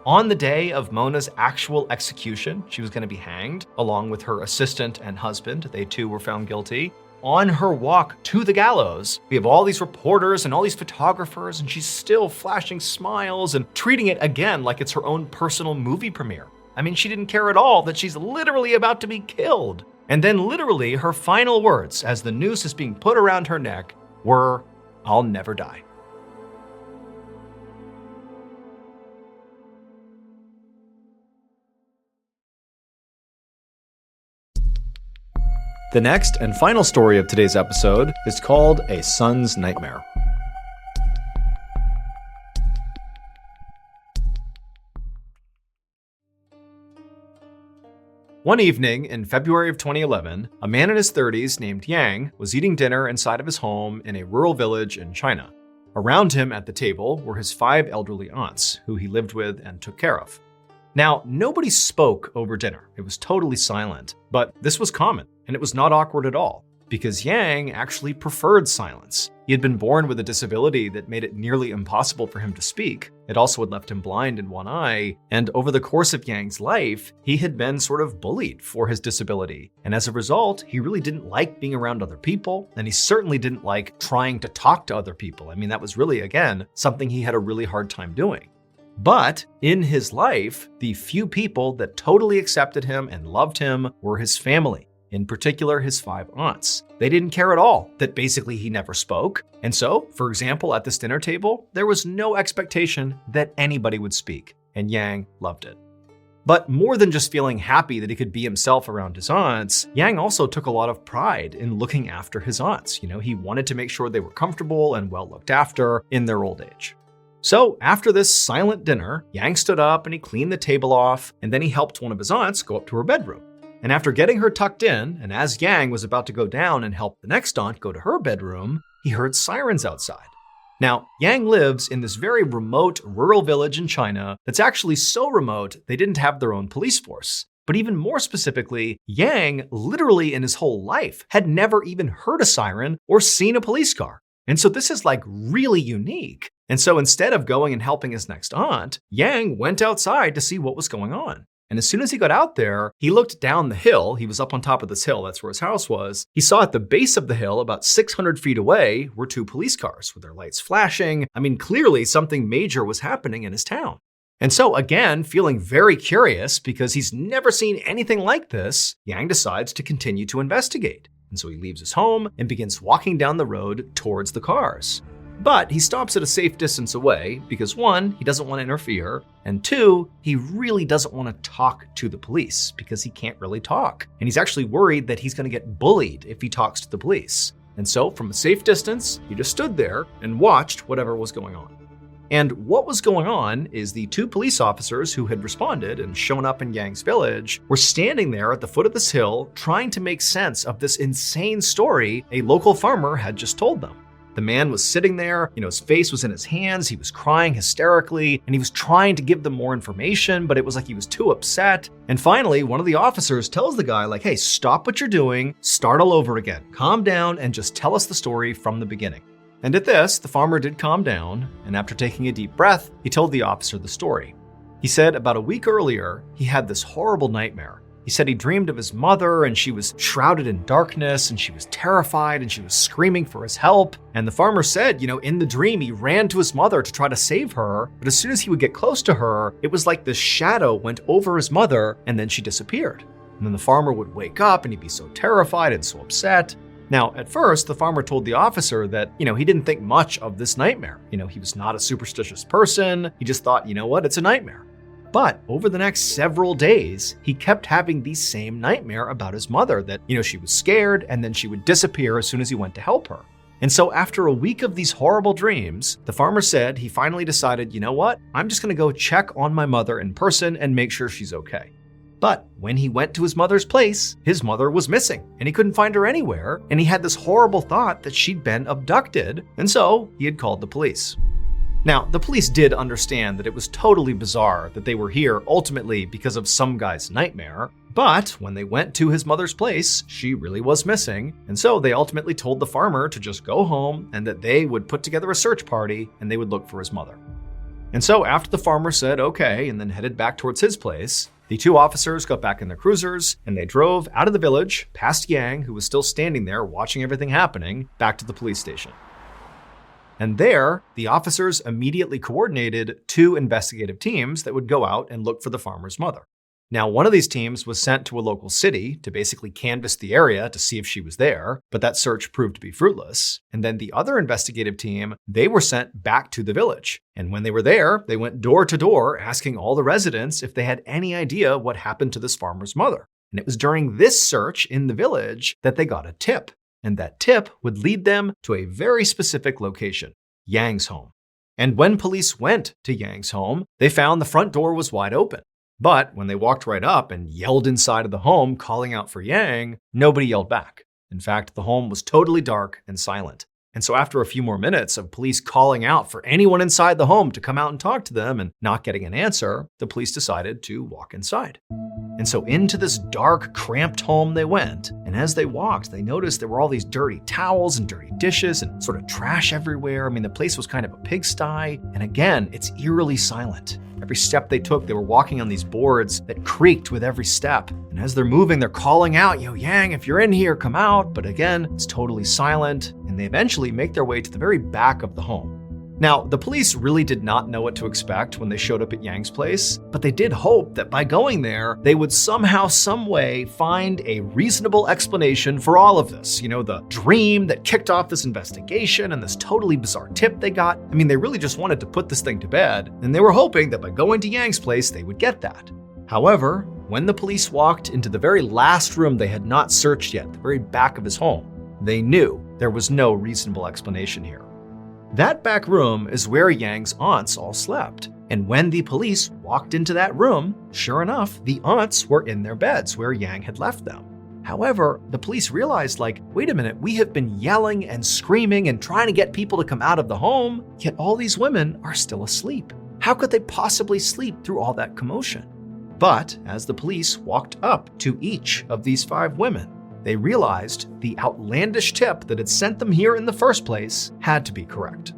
On the day of Mona's actual execution, she was going to be hanged, along with her assistant and husband. They too were found guilty. On her walk to the gallows, we have all these reporters and all these photographers, and she's still flashing smiles and treating it again like it's her own personal movie premiere. I mean, she didn't care at all that she's literally about to be killed. And then literally her final words as the noose is being put around her neck were, "I'll never die." The next and final story of today's episode is called A Son's Nightmare. One evening in February of 2011, a man in his 30s named Yang was eating dinner inside of his home in a rural village in China. Around him at the table were his 5 elderly aunts, who he lived with and took care of. Now, nobody spoke over dinner. It was totally silent, but this was common, and it was not awkward at all, because Yang actually preferred silence. He had been born with a disability that made it nearly impossible for him to speak. It also had left him blind in one eye, and over the course of Yang's life, he had been sort of bullied for his disability. And as a result, he really didn't like being around other people, and he certainly didn't like trying to talk to other people. I mean, that was really, again, something he had a really hard time doing. But in his life, the few people that totally accepted him and loved him were his family. In particular, his 5 aunts. They didn't care at all that basically he never spoke. And so, for example, at this dinner table, there was no expectation that anybody would speak, and Yang loved it. But more than just feeling happy that he could be himself around his aunts, Yang also took a lot of pride in looking after his aunts. He wanted to make sure they were comfortable and well looked after in their old age. So after this silent dinner, Yang stood up and he cleaned the table off, and then he helped one of his aunts go up to her bedroom. And after getting her tucked in, and as Yang was about to go down and help the next aunt go to her bedroom, he heard sirens outside. Now, Yang lives in this very remote rural village in China that's actually so remote they didn't have their own police force. But even more specifically, Yang literally in his whole life had never even heard a siren or seen a police car. And so this is really unique. And so instead of going and helping his next aunt, Yang went outside to see what was going on. And as soon as he got out there, he looked down the hill. He was up on top of this hill. That's where his house was. He saw at the base of the hill, about 600 feet away, were 2 police cars with their lights flashing. I mean, clearly something major was happening in his town. And so again, feeling very curious because he's never seen anything like this, Yang decides to continue to investigate. And so he leaves his home and begins walking down the road towards the cars. But he stops at a safe distance away because 1, he doesn't want to interfere, and 2, he really doesn't want to talk to the police because he can't really talk. And he's actually worried that he's going to get bullied if he talks to the police. And so from a safe distance, he just stood there and watched whatever was going on. And what was going on is the 2 police officers who had responded and shown up in Yang's village were standing there at the foot of this hill trying to make sense of this insane story a local farmer had just told them. The man was sitting there, his face was in his hands, he was crying hysterically, and he was trying to give them more information, but it was like he was too upset. And finally, one of the officers tells the guy, hey, stop what you're doing, start all over again, calm down, and just tell us the story from the beginning. And at this, the farmer did calm down, and after taking a deep breath, he told the officer the story. He said about a week earlier, he had this horrible nightmare. He said he dreamed of his mother and she was shrouded in darkness and she was terrified and she was screaming for his help. And the farmer said, in the dream, he ran to his mother to try to save her. But as soon as he would get close to her, it was like this shadow went over his mother and then she disappeared. And then the farmer would wake up and he'd be so terrified and so upset. Now, at first, the farmer told the officer that, he didn't think much of this nightmare. He was not a superstitious person. He just thought, it's a nightmare. But over the next several days, he kept having the same nightmare about his mother that, she was scared and then she would disappear as soon as he went to help her. And so after a week of these horrible dreams, the farmer said he finally decided, I'm just going to go check on my mother in person and make sure she's okay. But when he went to his mother's place, his mother was missing and he couldn't find her anywhere. And he had this horrible thought that she'd been abducted. And so he had called the police. Now, the police did understand that it was totally bizarre that they were here ultimately because of some guy's nightmare, but when they went to his mother's place, she really was missing, and so they ultimately told the farmer to just go home and that they would put together a search party and they would look for his mother. And so after the farmer said okay and then headed back towards his place, the 2 officers got back in their cruisers and they drove out of the village, past Yang, who was still standing there watching everything happening, back to the police station. And there, the officers immediately coordinated 2 investigative teams that would go out and look for the farmer's mother. Now, one of these teams was sent to a local city to basically canvass the area to see if she was there, but that search proved to be fruitless. And then the other investigative team, they were sent back to the village. And when they were there, they went door to door asking all the residents if they had any idea what happened to this farmer's mother. And it was during this search in the village that they got a tip. And that tip would lead them to a very specific location, Yang's home. And when police went to Yang's home, they found the front door was wide open. But when they walked right up and yelled inside of the home, calling out for Yang, nobody yelled back. In fact, the home was totally dark and silent. And so after a few more minutes of police calling out for anyone inside the home to come out and talk to them and not getting an answer, the police decided to walk inside. And so into this dark, cramped home they went. And as they walked, they noticed there were all these dirty towels and dirty dishes and sort of trash everywhere. I mean, the place was kind of a pigsty. And again, it's eerily silent. Every step they took, they were walking on these boards that creaked with every step. And as they're moving, they're calling out, Yang, if you're in here, come out. But again, it's totally silent. And they eventually make their way to the very back of the home. Now, the police really did not know what to expect when they showed up at Yang's place, but they did hope that by going there, they would somehow, some way find a reasonable explanation for all of this. The dream that kicked off this investigation and this totally bizarre tip they got. I mean, they really just wanted to put this thing to bed, and they were hoping that by going to Yang's place, they would get that. However, when the police walked into the very last room they had not searched yet, the very back of his home, they knew there was no reasonable explanation here. That back room is where Yang's aunts all slept. And when the police walked into that room, sure enough, the aunts were in their beds where Yang had left them. However, the police realized, wait a minute, we have been yelling and screaming and trying to get people to come out of the home, yet all these women are still asleep. How could they possibly sleep through all that commotion? But as the police walked up to each of these 5 women, they realized the outlandish tip that had sent them here in the first place had to be correct.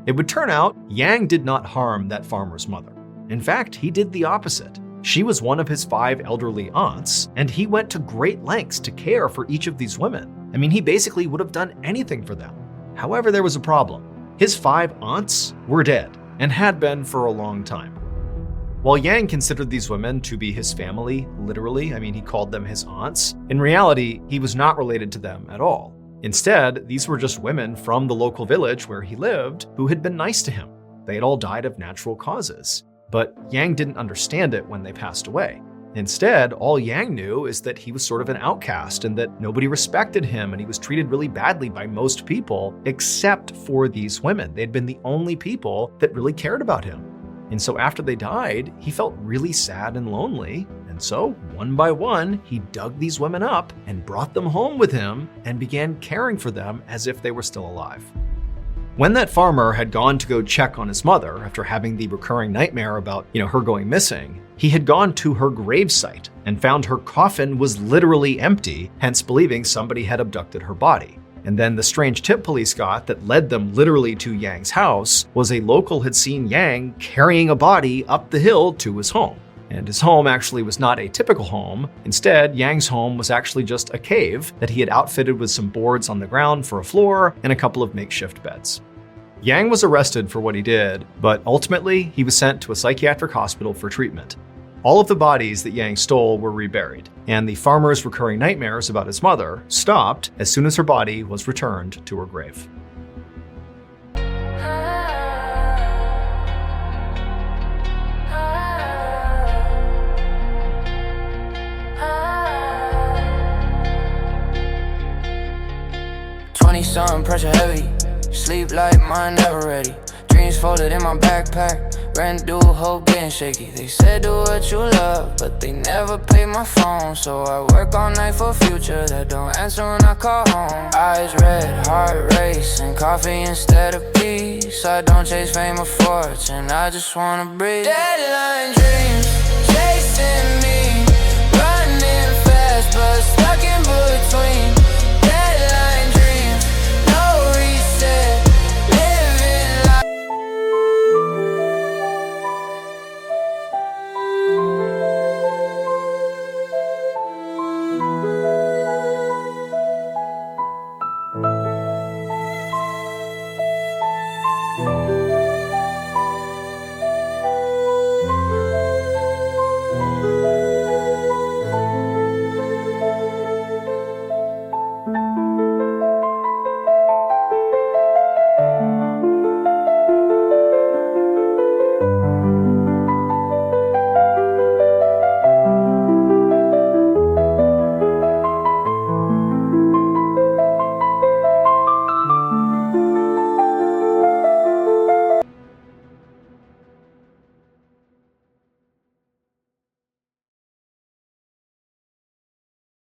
It would turn out Yang did not harm that farmer's mother. In fact, he did the opposite. She was one of his 5 elderly aunts, and he went to great lengths to care for each of these women. I mean, he basically would have done anything for them. However, there was a problem. His 5 aunts were dead, and had been for a long time. While Yang considered these women to be his family, literally, he called them his aunts, in reality, he was not related to them at all. Instead, these were just women from the local village where he lived who had been nice to him. They had all died of natural causes. But Yang didn't understand it when they passed away. Instead, all Yang knew is that he was sort of an outcast and that nobody respected him and he was treated really badly by most people except for these women. They'd been the only people that really cared about him. And so after they died, he felt really sad and lonely. And so, one by one, he dug these women up and brought them home with him and began caring for them as if they were still alive. When that farmer had gone to go check on his mother after having the recurring nightmare about, her going missing, he had gone to her gravesite and found her coffin was literally empty, hence believing somebody had abducted her body. And then the strange tip police got that led them literally to Yang's house was a local had seen Yang carrying a body up the hill to his home. And his home actually was not a typical home. Instead, Yang's home was actually just a cave that he had outfitted with some boards on the ground for a floor and a couple of makeshift beds. Yang was arrested for what he did, but ultimately he was sent to a psychiatric hospital for treatment. All of the bodies that Yang stole were reburied, and the farmer's recurring nightmares about his mother stopped as soon as her body was returned to her grave. Something pressure heavy, sleep like mine never ready. Dreams folded in my backpack, ran through hope getting shaky. They said do what you love, but they never paid my phone. So I work all night for future that don't answer when I call home. Eyes red, heart racing, coffee instead of peace. I don't chase fame or fortune, I just wanna breathe. Deadline dreams, chasing me, running fast but stuck in between.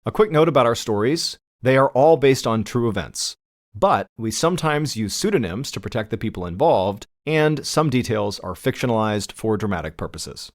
A quick note about our stories. They are all based on true events. But we sometimes use pseudonyms to protect the people involved, and some details are fictionalized for dramatic purposes.